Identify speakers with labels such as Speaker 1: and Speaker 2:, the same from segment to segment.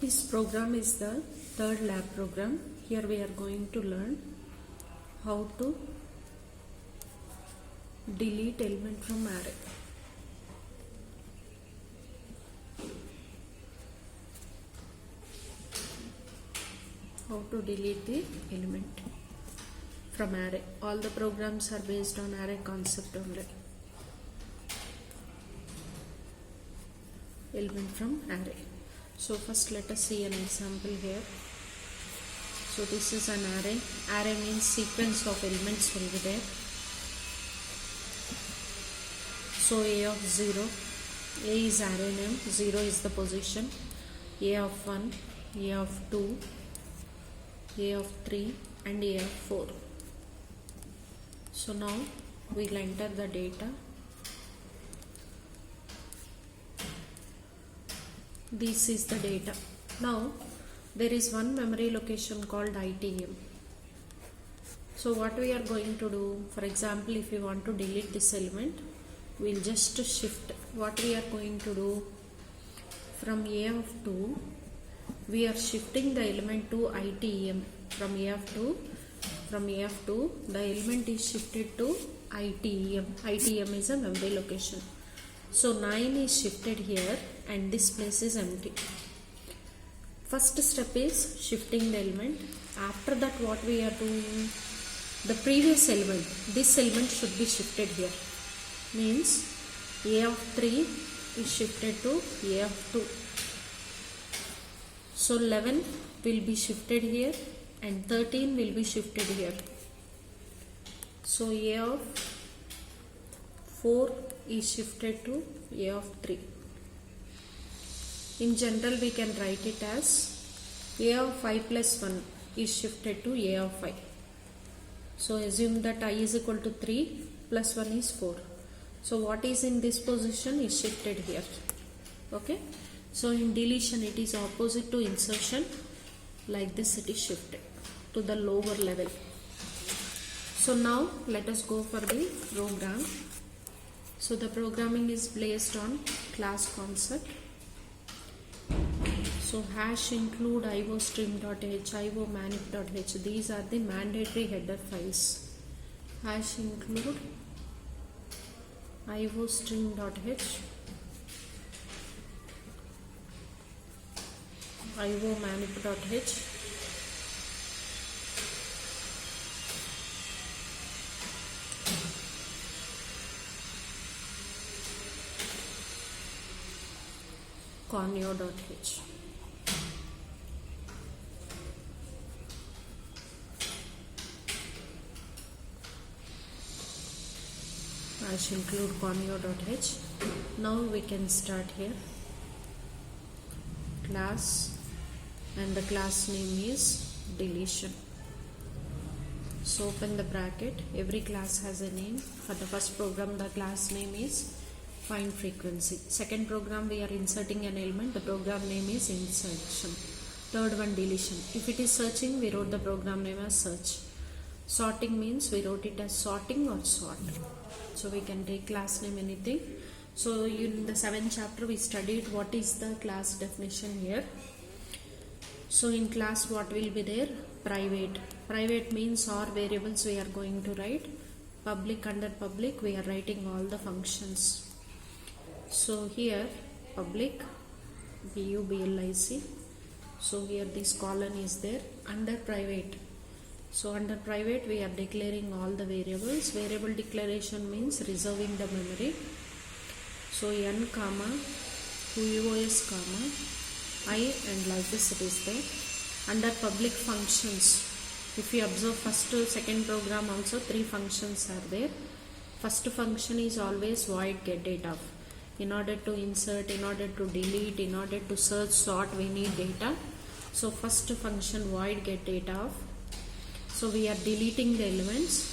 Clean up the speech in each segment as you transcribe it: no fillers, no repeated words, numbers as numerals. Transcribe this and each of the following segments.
Speaker 1: This program is the third lab program. Here we are going to learn how to delete element from array. How to delete the element from array. All the programs are based on array concept only. Element from array. So first let us see an example here. So this is an array. Array means sequence of elements will be there. So a of 0, a is array name, 0 is the position, a of 1, a of 2, a of 3 and a of 4. So now we will enter the data. This is the data. Now there is one memory location called ITM. So what we are going to do, for example, if we want to delete this element, we will just shift. What we are going to do, from a of 2 we are shifting the element to ITM. From a of 2 the element is shifted to ITM. ITM is a memory location. So 9 is shifted here and this place is empty. First step is shifting the element. After that what we are doing, the previous element, this element should be shifted here. Means a of 3 is shifted to a of 2. So 11 will be shifted here and 13 will be shifted here. So a of 4 is shifted to a of 3. In general we can write it as a of 5 plus 1 is shifted to a of 5. So assume that I is equal to 3 plus 1 is 4. So what is in this position is shifted here. Okay. So in deletion it is opposite to insertion. Like this it is shifted to the lower level. So now let us go for the program. So the programming is based on class concept. So hash include iostream.h, iomanip.h. These are the mandatory header files. Hash include iostream.h, iomanip.h, conio.h. Hash include conio.h. Now we can start here. Class, and the class name is deletion. So open the bracket. Every class has a name. For the first program the class name is find frequency. Second program we are inserting an element. The program name is insertion. Third one deletion. If it is searching, we wrote the program name as search. Sorting means we wrote it as sorting or sort. So we can take class name anything. So in the 7th chapter we studied what is the class definition here. So in class what will be there? Private. Private means or variables we are going to write. Public, under public we are writing all the functions. So here public, public. So here this colon is there. Under private. So under private we are declaring all the variables. Variable declaration means reserving the memory. So n comma, QoS comma, I and like this it is there. Under public functions, if you observe first to second program also 3 functions are there. First function is always void get data. In order to insert, in order to delete, in order to search, sort we need data. So first function void get data of. So we are deleting the elements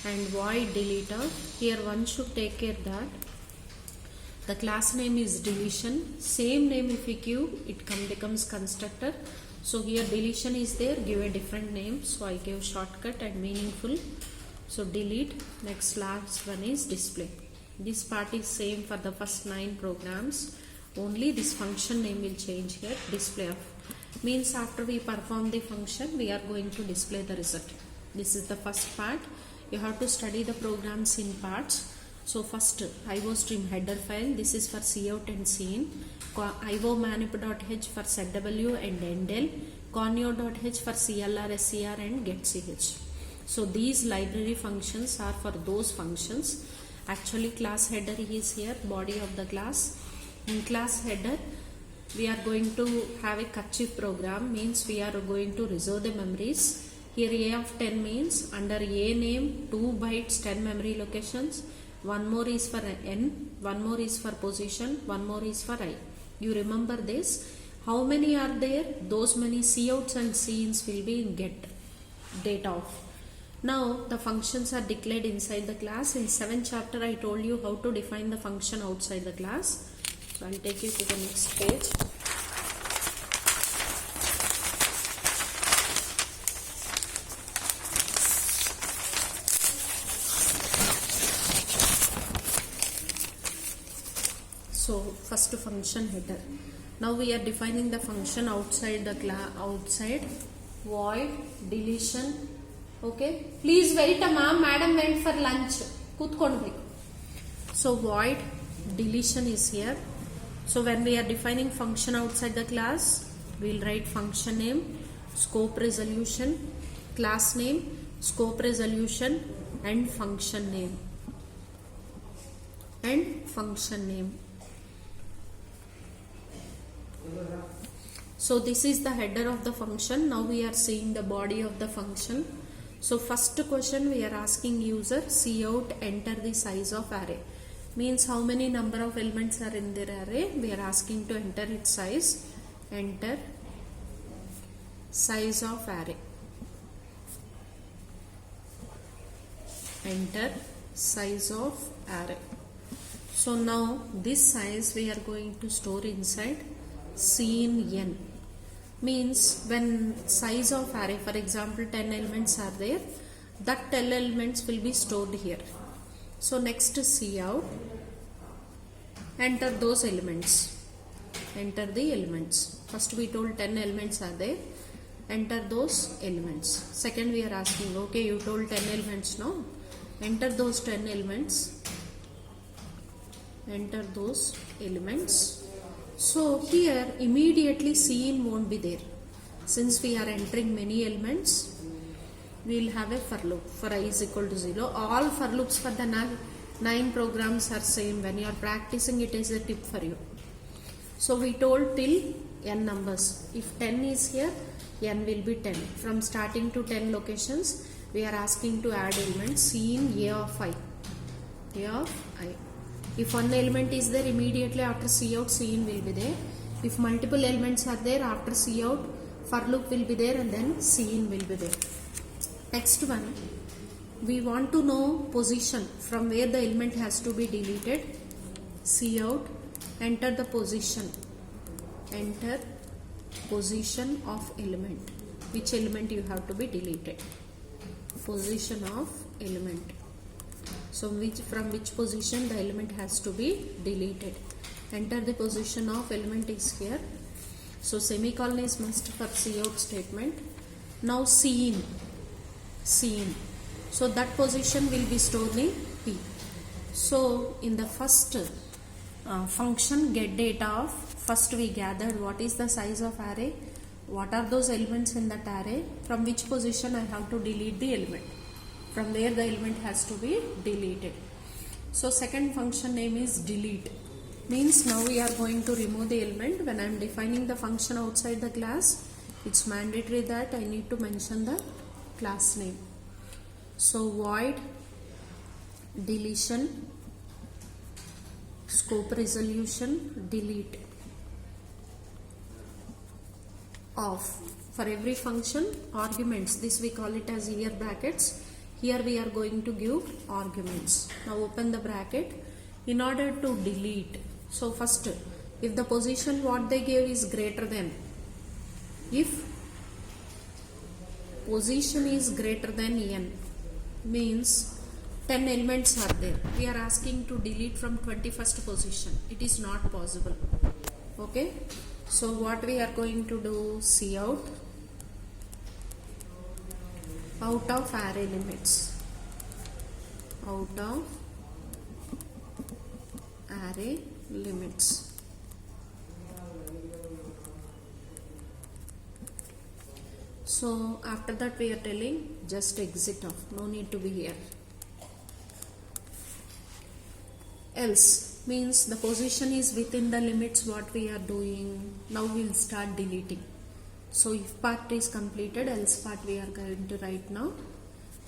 Speaker 1: and void delete of. Here one should take care that the class name is deletion. Same name if we give, it becomes constructor. So here deletion is there, give a different name. So I give shortcut and meaningful. So delete. Next last one is display. This part is same for the first 9 programs. only this function name will change here. Display of means after we perform the function, we are going to display the result. This is the first part. You have to study the programs in parts. So first, IO stream header file. This is for cout and cin. IO manip.h for ZW and endl. Conio.h for CLR, SCR and getCH. So these library functions are for those functions. Actually, class header is here, body of the class. In class header, we are going to have a kerchief program, means we are going to reserve the memories. Here A of 10 means under A name 2 bytes 10 memory locations, one more is for n, one more is for position, one more is for I. You remember this. How many are there? Those many couts and cins will be in get data of. Now the functions are declared inside the class. In 7th chapter I told you how to define the function outside the class. So I'll take you to the next page. So first function header. Now we are defining the function outside the class, outside void deletion. Okay, please wait, ma'am, madam went for lunch. So void deletion is here. So when we are defining function outside the class, we will write function name, scope resolution, class name, scope resolution and function name. So this is the header of the function. Now we are seeing the body of the function. So first question we are asking user cout enter the size of array. Means how many number of elements are in their array. We are asking to enter its size. Enter size of array. Enter size of array. So now this size we are going to store inside cin n. Means when size of array, for example 10 elements are there, that 10 elements will be stored here. So next cout, enter those elements, enter the elements. First we told 10 elements are there, enter those elements. Second we are asking, okay, you told 10 elements, no? Enter those 10 elements, enter those elements. So here immediately cin won't be there. Since we are entering many elements, we will have a for loop for I is equal to 0. All for loops for the 9 programs are same. When you are practicing, it is a tip for you. So we told till n numbers. If 10 is here, n will be 10. From starting to 10 locations, we are asking to add elements cin a of i. A of I. If one element is there, immediately after cout cin will be there. If multiple elements are there, after cout for loop will be there and then cin will be there. Next one, we want to know position from where the element has to be deleted. Cout, enter the position. Enter position of element. Which element you have to be deleted? Position of element. So from which position the element has to be deleted. Enter the position of element is here. So semicolon is must for cout statement. Now cin. So that position will be stored in P. So in the first function get data of, first we gathered what is the size of array, what are those elements in that array, from which position I have to delete the element, from where the element has to be deleted. So second function name is delete. Means now we are going to remove the element. When I am defining the function outside the class, it's mandatory that I need to mention the class name. So void deletion, scope resolution, delete of. For every function, arguments, this we call it as year brackets. Here we are going to give arguments. Now open the bracket. In order to delete, so first if the position what they gave is greater than, if position is greater than n, means 10 elements are there. We are asking to delete from 21st position. It is not possible. Okay, so what we are going to do, see out of array limits, out of array limits. So after that we are telling just exit off, no need to be here. Else means the position is within the limits what we are doing. Now we will start deleting. So if part is completed, else part we are going to write now.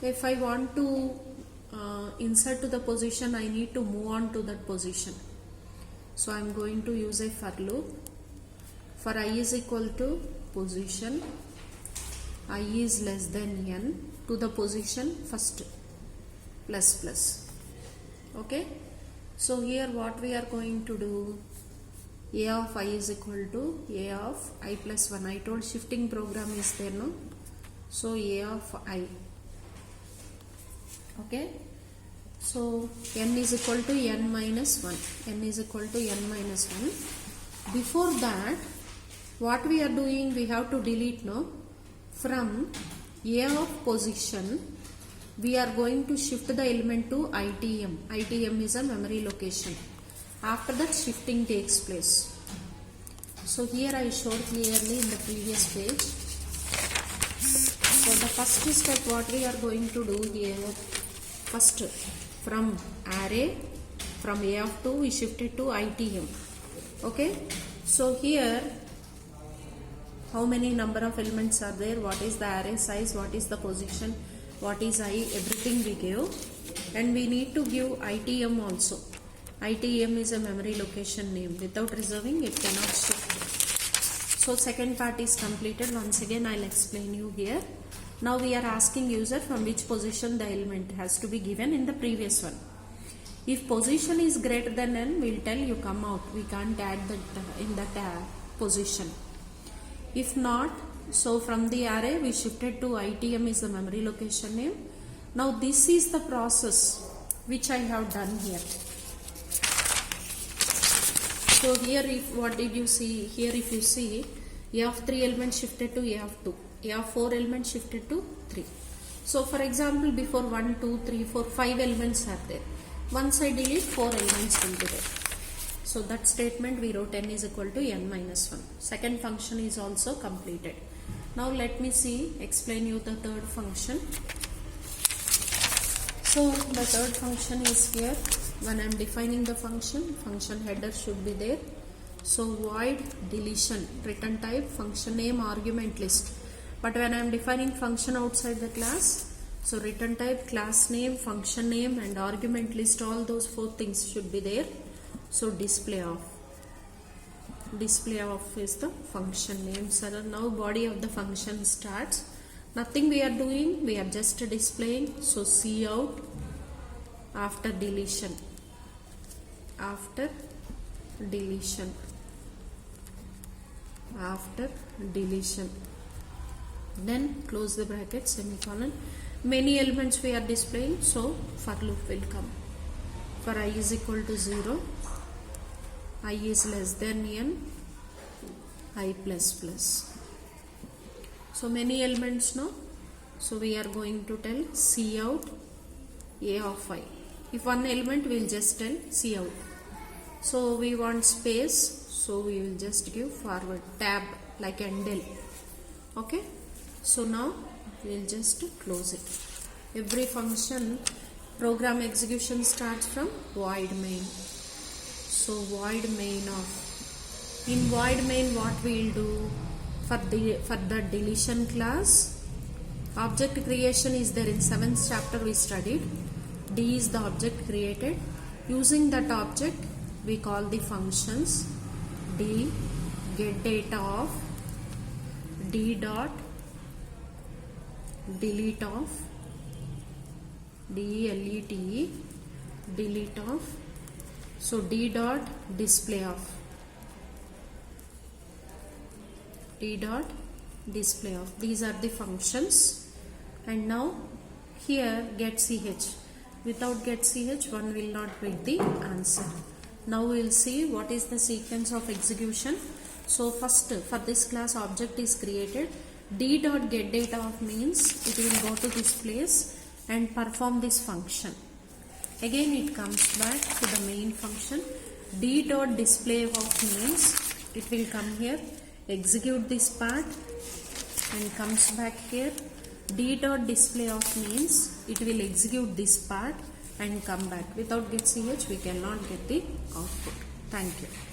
Speaker 1: If I want to insert to the position, I need to move on to that position. So I am going to use a for loop. For I is equal to position, I is less than n, to the position first plus plus. Okay. So here what we are going to do, a of I is equal to a of I plus 1. I told shifting program is there, no? So a of I. Okay. So n is equal to n minus 1. N is equal to n minus 1. Before that, what we are doing, we have to delete, no? From a of position, we are going to shift the element to ITM. ITM is a memory location. After that, shifting takes place. So here I showed clearly in the previous page. So the first step what we are going to do here, first from array, from A of 2 we shifted to ITM. Okay. So here how many number of elements are there, what is the array size, what is the position, what is I, everything we give, and we need to give ITM also. ITM is a memory location name. Without reserving it cannot shift. So second part is completed. Once again I'll explain you here. Now we are asking user from which position the element has to be given in the previous one. If position is greater than n, we'll tell you come out. We can't add that in that position. If not, so from the array we shifted to ITM is the memory location name. Now this is the process which I have done here. So here if what did you see? Here if you see, A of 3 elements shifted to A of 2. A of 4 elements shifted to 3. So for example, before 1, 2, 3, 4, 5 elements are there. Once I delete, 4 elements will be there. So that statement we wrote n is equal to n minus 1. Second function is also completed. Now let me explain you the third function. So the third function is here. When I am defining the function header should be there. So void deletion, return type, function name, argument list. But when I am defining function outside the class, so return type, class name, function name and argument list, all those 4 things should be there. So display of is the function name. So now body of the function starts. Nothing we are doing, we are just displaying. So see out after deletion. After deletion. Then close the bracket, semicolon. Many elements we are displaying, so for loop will come. For I is equal to 0, I is less than n, I plus plus. So many elements now. So we are going to tell see out A of I. If one element we will just tell see out. So we want space, so we will just give forward tab like endl. Okay. So now we will just close it. Every function program execution starts from void main. So void main of. In void main what we will do for the deletion class, object creation is there in 7th chapter we studied. D is the object created. Using that object we call the functions D get data of, D dot delete of, delete, delete of, so D dot display of, D dot display of. These are the functions. And now here get ch. Without get ch one will not get the answer. Now we will see what is the sequence of execution. So first, for this class, object is created. D.getData of means it will go to this place and perform this function. Again it comes back to the main function. D.display of means it will come here, execute this part and comes back here. D.display of means it will execute this part and come back. Without get ch we cannot get the output. Thank you.